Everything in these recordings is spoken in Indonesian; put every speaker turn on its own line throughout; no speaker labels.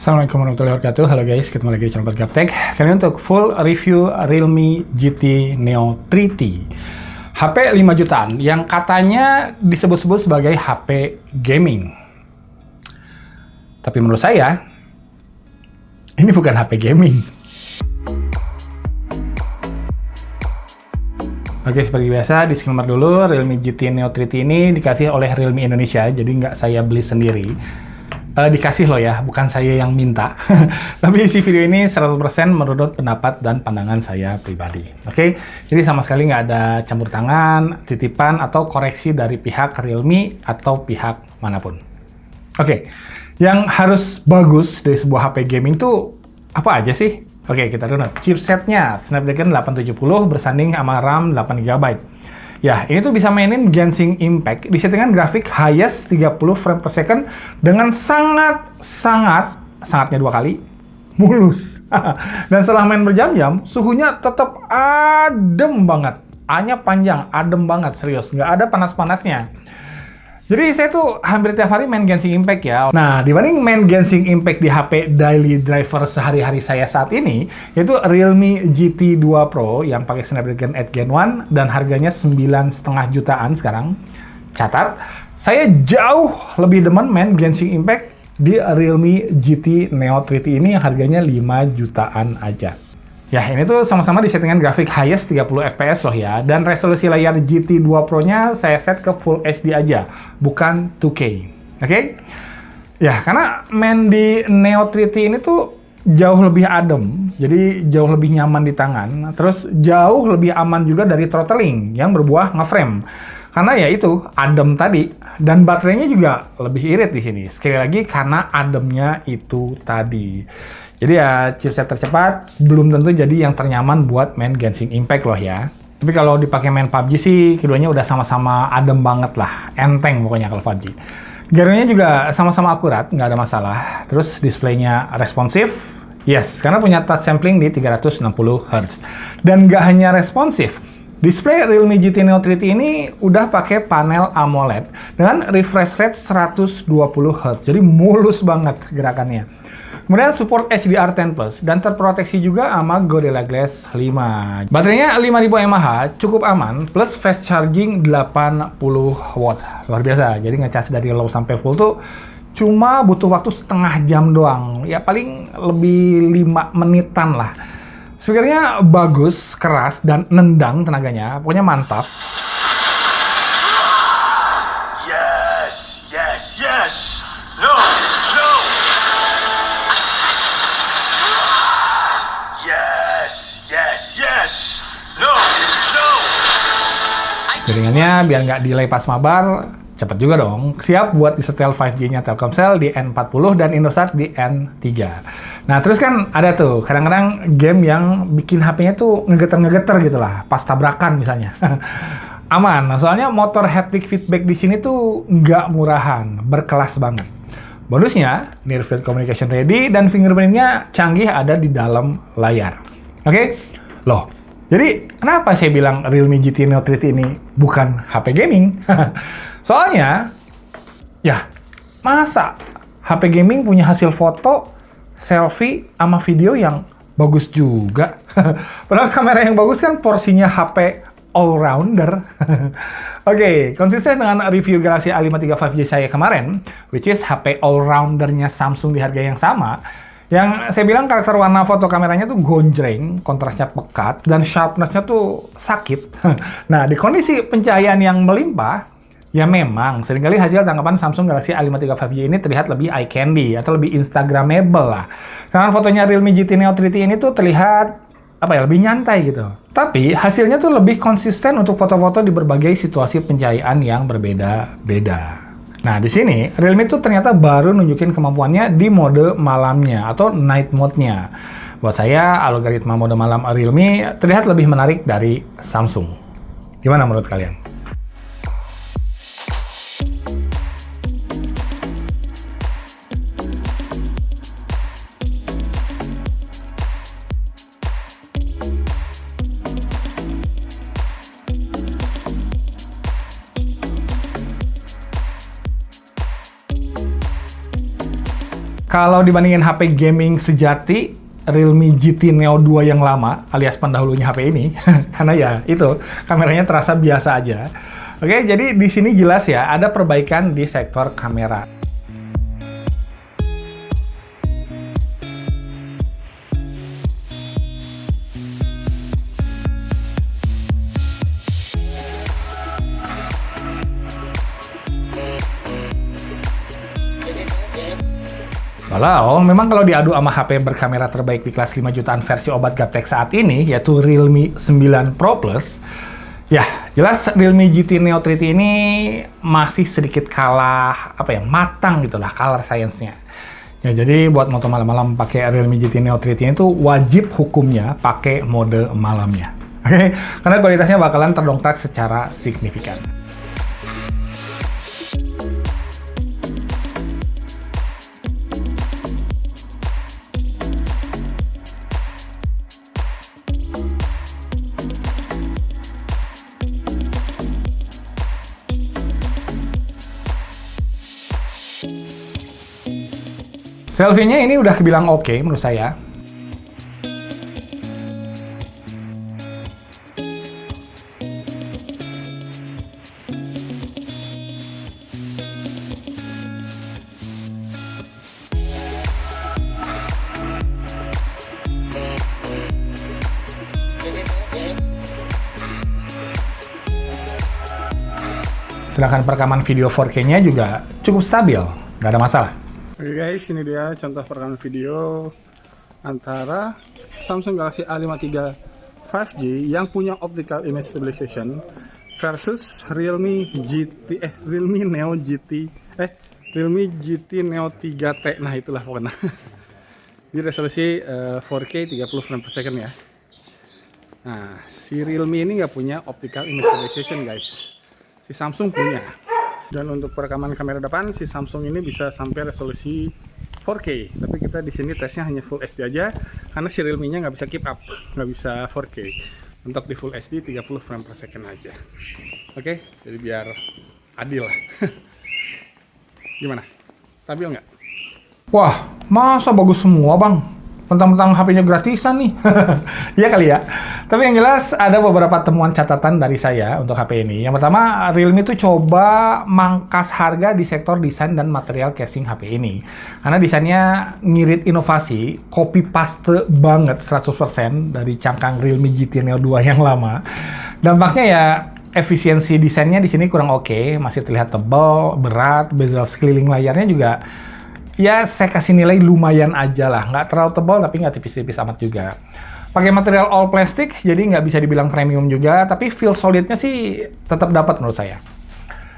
Assalamualaikum warahmatullahi wabarakatuh. Halo guys, ketemu lagi di channel Gaptek. Kali ini untuk full review Realme GT Neo 3T, HP 5 jutaan yang katanya disebut-sebut sebagai HP gaming. Tapi menurut saya, ini bukan HP gaming. Oke, seperti biasa, disclaimer dulu, Realme GT Neo 3T ini dikasih oleh Realme Indonesia, jadi nggak saya beli sendiri. Dikasih loh ya, bukan saya yang minta. Tapi isi video ini 100% menurut pendapat dan pandangan saya pribadi. Oke, jadi sama sekali nggak ada campur tangan, titipan, atau koreksi dari pihak Realme atau pihak manapun. Oke, yang harus bagus dari sebuah HP gaming tuh apa aja sih? Oke, kita runut. Chipsetnya Snapdragon 870 bersanding sama RAM 8GB. Ya, ini tuh bisa mainin Genshin Impact di settingan grafik highest 30 frame per second dengan sangatnya 2 kali, mulus. Dan setelah main berjam-jam, suhunya tetap adem banget. A-nya panjang, adem banget, serius. Nggak ada panas-panasnya. Jadi saya tuh hampir tiap hari main Genshin Impact ya. Nah, dibanding main Genshin Impact di HP daily driver sehari-hari saya saat ini, yaitu Realme GT 2 Pro yang pakai Snapdragon 8 Gen 1 dan harganya 9,5 jutaan sekarang. Catat, saya jauh lebih demen main Genshin Impact di Realme GT Neo 3T ini yang harganya 5 jutaan aja. Ya, ini tuh sama-sama di settingan grafik highest 30 fps loh ya. Dan resolusi layar GT 2 Pro-nya saya set ke Full HD aja, bukan 2K. Oke? Ya, karena main di Neo 3T ini tuh jauh lebih adem, jadi jauh lebih nyaman di tangan. Terus jauh lebih aman juga dari throttling yang berbuah ngeframe. Karena ya itu, adem tadi. Dan baterainya juga lebih irit di sini. Sekali lagi, karena ademnya itu tadi. Jadi ya, chipset tercepat belum tentu jadi yang ternyaman buat main Genshin Impact loh ya. Tapi kalau dipakai main PUBG sih, keduanya udah sama-sama adem banget lah. Enteng pokoknya kalau PUBG. Garunya juga sama-sama akurat, nggak ada masalah. Terus displaynya responsif. Yes, karena punya touch sampling di 360 Hz. Dan nggak hanya responsif, display Realme GT Neo 3T ini udah pakai panel AMOLED dengan refresh rate 120 Hz. Jadi mulus banget gerakannya. Kemudian support HDR10+ dan terproteksi juga sama Gorilla Glass 5. Baterainya 5000 mAh, cukup aman, plus fast charging 80 watt. Luar biasa, jadi ngecas dari low sampai full tuh cuma butuh waktu setengah jam doang. Ya paling lebih 5 menitan lah. Speakernya bagus, keras, dan nendang tenaganya. Pokoknya mantap.
Yes. No. Yes. No.
Jaringannya biar nggak delay pas mabar, cepet juga dong. Siap buat disetel 5G-nya Telkomsel di N40 dan Indosat di N3. Nah, terus kan ada tuh kadang-kadang game yang bikin HP-nya tuh ngegeter-ngegeter gitu lah, pas tabrakan misalnya. Aman, soalnya motor haptic feedback di sini tuh nggak murahan, berkelas banget. Bonusnya, Near Field Communication Ready dan fingerprint-nya canggih ada di dalam layar. Oke? Loh, jadi kenapa saya bilang Realme GT Neo 3T ini bukan HP gaming? Soalnya, ya masa HP gaming punya hasil foto, selfie, sama video yang bagus juga? Padahal kamera yang bagus kan porsinya HP all-rounder. Oke, konsisten dengan review Galaxy A53 5G saya kemarin, which is HP all-roundernya Samsung di harga yang sama, yang saya bilang karakter warna foto kameranya tuh gonjreng, kontrasnya pekat, dan sharpness-nya tuh sakit. Nah, di kondisi pencahayaan yang melimpah, ya memang seringkali hasil tangkapan Samsung Galaxy A53 5G ini terlihat lebih eye candy atau lebih instagramable lah. Sedangkan fotonya Realme GT Neo 3T ini tuh terlihat lebih nyantai gitu. Tapi hasilnya tuh lebih konsisten untuk foto-foto di berbagai situasi pencahayaan yang berbeda-beda. Nah, di sini Realme tuh ternyata baru nunjukin kemampuannya di mode malamnya atau night mode-nya. Buat saya, algoritma mode malam Realme terlihat lebih menarik dari Samsung. Gimana menurut kalian? Kalau dibandingin HP gaming sejati, Realme GT Neo 2 yang lama, alias pendahulunya HP ini, karena ya itu, kameranya terasa biasa aja. Oke, jadi di sini jelas ya, ada perbaikan di sektor kamera. Walau, memang kalau diadu sama HP berkamera terbaik di kelas 5 jutaan versi obat gaptek saat ini, yaitu Realme 9 Pro Plus, ya jelas Realme GT Neo 3T ini masih sedikit kalah, matang gitu lah, color science-nya. Ya, jadi buat moto malam-malam pakai Realme GT Neo 3T itu wajib hukumnya pakai mode malamnya. Oke, karena kualitasnya bakalan terdongkrak secara signifikan. Selfie-nya ini udah kebilang oke menurut saya. Sedangkan perekaman video 4K-nya juga cukup stabil, nggak ada masalah. Oke guys, ini dia contoh perekaman video antara Samsung Galaxy A53 5G yang punya optical image stabilization versus Realme Neo GT Neo 3T. Nah, itulah pokoknya. Di resolusi 4K 30 frame per second ya. Nah, si Realme ini nggak punya optical image stabilization guys. Si Samsung punya. Dan untuk perekaman kamera depan, si Samsung ini bisa sampai resolusi 4K. Tapi kita di sini tesnya hanya Full HD aja, karena si Realme-nya nggak bisa keep up, nggak bisa 4K. Untuk di Full HD 30 frame per second aja. Oke, jadi biar adil lah. Gimana? Stabil nggak? Wah, masa bagus semua bang? Mentang-mentang HP-nya gratisan nih. Iya kali ya. Tapi yang jelas ada beberapa temuan catatan dari saya untuk HP ini. Yang pertama, Realme tuh coba mangkas harga di sektor desain dan material casing HP ini. Karena desainnya ngirit inovasi, copy paste banget 100% dari cangkang Realme GT Neo 2 yang lama. Dampaknya ya efisiensi desainnya di sini kurang oke, masih terlihat tebal, berat, bezel sekeliling layarnya juga ya saya kasih nilai lumayan aja lah, nggak terlalu tebal tapi nggak tipis-tipis amat juga. Pakai material all plastik, jadi nggak bisa dibilang premium juga, tapi feel solidnya sih tetap dapat menurut saya.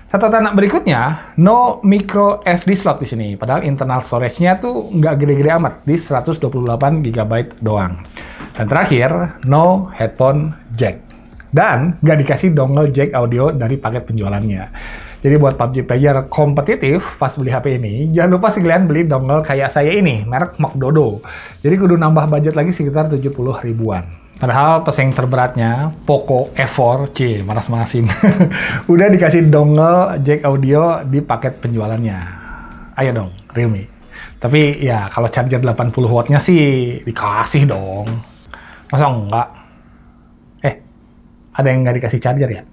Catatan berikutnya, no micro SD slot di sini, padahal internal storage-nya tuh nggak gede-gede amat, di 128 GB doang. Dan terakhir, no headphone jack. Dan nggak dikasih dongle jack audio dari paket penjualannya. Jadi buat PUBG player kompetitif pas beli HP ini, jangan lupa sekalian beli dongle kayak saya ini, merek McDodo. Jadi kudu nambah budget lagi sekitar 70 ribuan. Padahal pesaing terberatnya, Poco F4, manas-manasin. Udah dikasih dongle jack audio di paket penjualannya. Ayo dong, Realme. Tapi ya kalau charger 80 wattnya sih dikasih dong. Masa enggak? Ada yang nggak dikasih charger ya?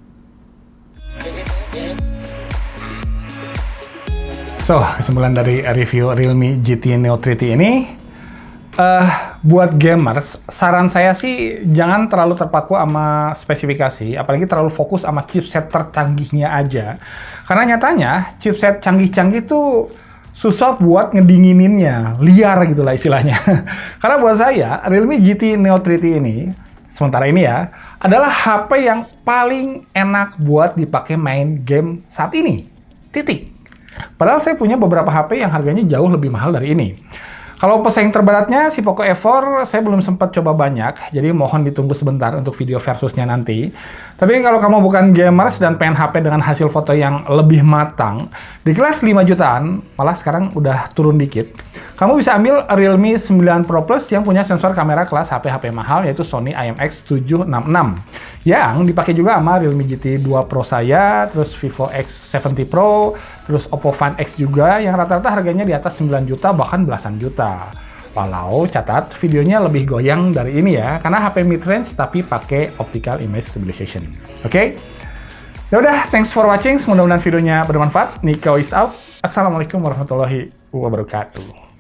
So, kesimpulan dari review Realme GT Neo 3T ini, buat gamers, saran saya sih jangan terlalu terpaku sama spesifikasi, apalagi terlalu fokus sama chipset tercanggihnya aja. Karena nyatanya, chipset canggih-canggih tuh susah buat ngedingininnya, liar gitu lah istilahnya. Karena buat saya, Realme GT Neo 3T ini, sementara ini ya, adalah HP yang paling enak buat dipakai main game saat ini. Titik. Padahal saya punya beberapa HP yang harganya jauh lebih mahal dari ini. Kalau pesaing terberatnya si Poco F4 saya belum sempat coba banyak, jadi mohon ditunggu sebentar untuk video versusnya nanti. Tapi kalau kamu bukan gamers dan pengen HP dengan hasil foto yang lebih matang, di kelas 5 jutaan, malah sekarang udah turun dikit, kamu bisa ambil Realme 9 Pro Plus yang punya sensor kamera kelas HP-HP mahal, yaitu Sony IMX766. Yang dipakai juga sama Realme GT 2 Pro saya, terus Vivo X70 Pro, terus Oppo Find X juga, yang rata-rata harganya di atas 9 juta, bahkan belasan juta. Walau catat videonya lebih goyang dari ini ya, karena HP mid-range tapi pakai optical image stabilization. Oke? Ya udah, thanks for watching. Mudah-mudahan videonya bermanfaat. Nico is out. Assalamualaikum warahmatullahi wabarakatuh.